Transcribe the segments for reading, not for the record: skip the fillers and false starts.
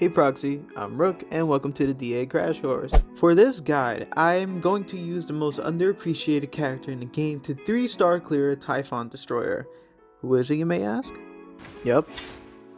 Hey Proxy, I'm Rook and welcome to the DA Crash Course. For this guide, I'm going to use the most underappreciated character in the game to 3-star clear Typhon Destroyer. Who is it, you may ask? Yep,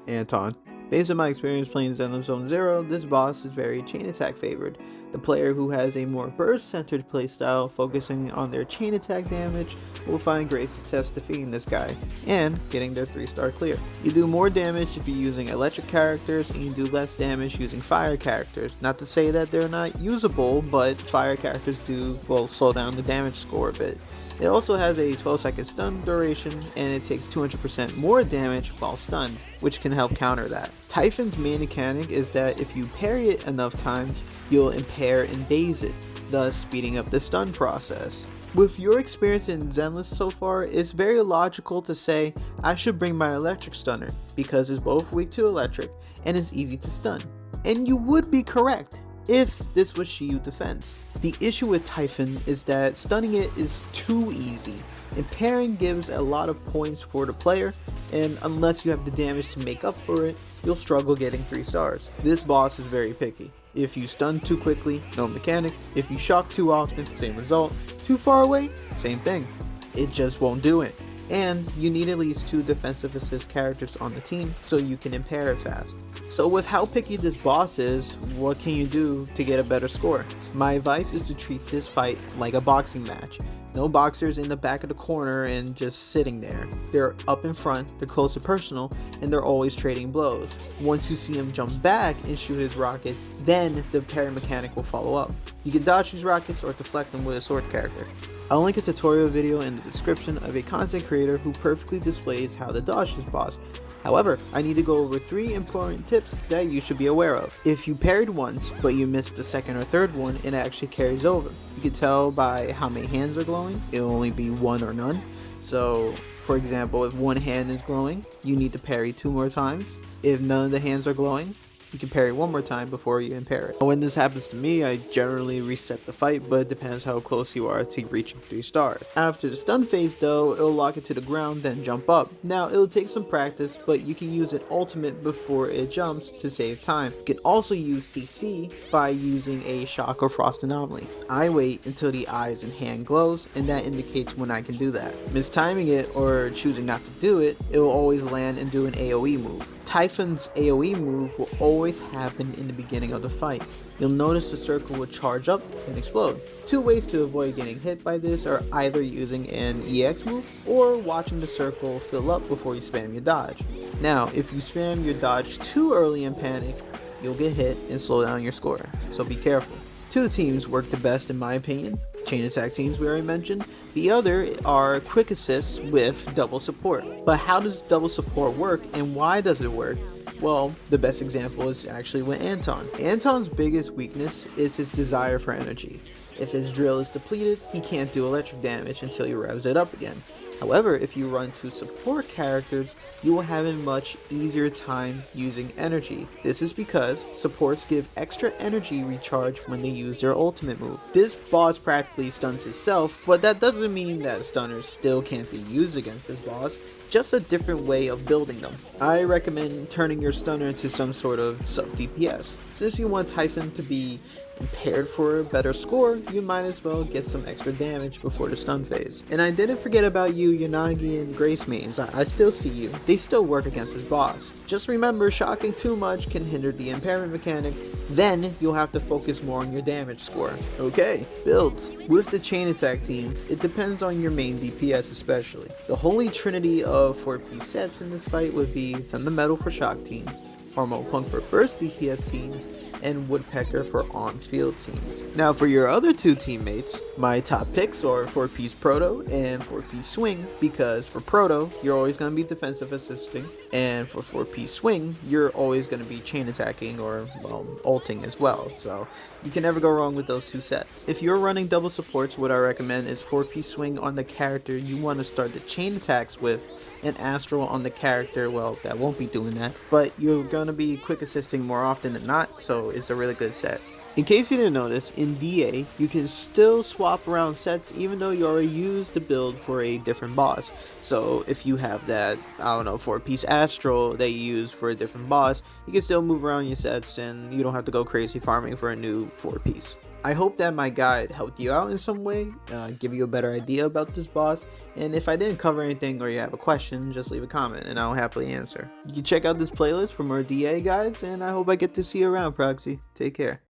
Anton. Based on my experience playing Zenless Zone Zero, this boss is very chain attack favored. The player who has a more burst centered playstyle focusing on their chain attack damage will find great success defeating this guy and getting their 3-star clear. You do more damage if you're using electric characters and you do less damage using fire characters. Not to say that they're not usable, but fire characters do, well, slow down the damage score a bit. It also has a 12-second stun duration, and it takes 200% more damage while stunned, which can help counter that. Typhon's main mechanic is that if you parry it enough times, you'll impair and daze it, thus speeding up the stun process. With your experience in Zenless so far, it's very logical to say I should bring my electric stunner, because it's both weak to electric and is easy to stun. And you would be correct if this was Shiyu defense. The issue with Typhon is that stunning it is too easy. Impairing gives a lot of points for the player, and unless you have the damage to make up for it, you'll struggle getting 3 stars. This boss is very picky. If you stun too quickly, no mechanic. If you shock too often, same result. Too far away, same thing. It just won't do it. And you need at least 2 defensive assist characters on the team so you can impair it fast. So with how picky this boss is, what can you do to get a better score? My advice is to treat this fight like a boxing match. No boxers in the back of the corner and just sitting there. They're up in front, they're close and personal, and they're always trading blows. Once you see him jump back and shoot his rockets, then the parry mechanic will follow up. You can dodge these rockets or deflect them with a sword character. I'll link a tutorial video in the description of a content creator who perfectly displays how to dodge this boss. However, I need to go over 3 important tips that you should be aware of. If you parried once, but you missed the second or third one, it actually carries over. You can tell by how many hands are glowing. It'll only be 1 or none. So, for example, if 1 hand is glowing, you need to parry 2 more times. If none of the hands are glowing, you can parry 1 more time before you impair it. When this happens to me, I generally reset the fight, but it depends how close you are to reaching 3 stars. After the stun phase though, it'll lock it to the ground, then jump up. Now it'll take some practice, but you can use it ultimate before it jumps to save time. You can also use CC by using a shock or frost anomaly. I wait until the eyes and hand glows, and that indicates when I can do that. Mistiming it or choosing not to do it, it will always land and do an AoE move. Typhon's AoE move will always happen in the beginning of the fight. You'll notice the circle will charge up and explode. 2 ways to avoid getting hit by this are either using an EX move or watching the circle fill up before you spam your dodge. Now, if you spam your dodge too early and panic, you'll get hit and slow down your score, so be careful. 2 teams work the best in my opinion. Chain attack teams we already mentioned. The other are quick assists with double support. But how does double support work and why does it work? Well, the best example is actually with Anton. Anton's biggest weakness is his desire for energy. If his drill is depleted, he can't do electric damage until he revs it up again. However, if you run 2 support characters, you will have a much easier time using energy. This is because supports give extra energy recharge when they use their ultimate move. This boss practically stuns itself, but that doesn't mean that stunners still can't be used against this boss, just a different way of building them. I recommend turning your stunner into some sort of sub DPS. Since you want Typhon to be impaired for a better score, you might as well get some extra damage before the stun phase. And I didn't forget about you Yanagi and Grace mains. I still see you. They still work against this boss. Just remember, shocking too much can hinder the impairment mechanic, then you'll have to focus more on your damage score. Okay, builds. With the chain attack teams, it depends on your main DPS especially. The holy trinity of 4-piece sets in this fight would be Thunder Metal for shock teams, Hormone Punk for burst DPS teams, and Woodpecker for on-field teams. Now for your other 2 teammates, my top picks are 4-piece Proto and 4-piece Swing, because for Proto, you're always going to be defensive assisting, and for 4-piece Swing, you're always going to be chain attacking or, well, ulting as well, so you can never go wrong with those 2 sets. If you're running double supports, what I recommend is 4-piece Swing on the character you want to start the chain attacks with, and Astral on the character, well, that won't be doing that, but you're going to be quick assisting more often than not, so it's a really good set. In case you didn't notice, in DA, you can still swap around sets even though you already used the build for a different boss. So if you have that, I don't know, 4-piece Astral that you use for a different boss, you can still move around your sets and you don't have to go crazy farming for a new 4-piece. I hope that my guide helped you out in some way, give you a better idea about this boss, and if I didn't cover anything or you have a question, just leave a comment and I'll happily answer. You can check out this playlist for more DA guides, and I hope I get to see you around, Proxy. Take care.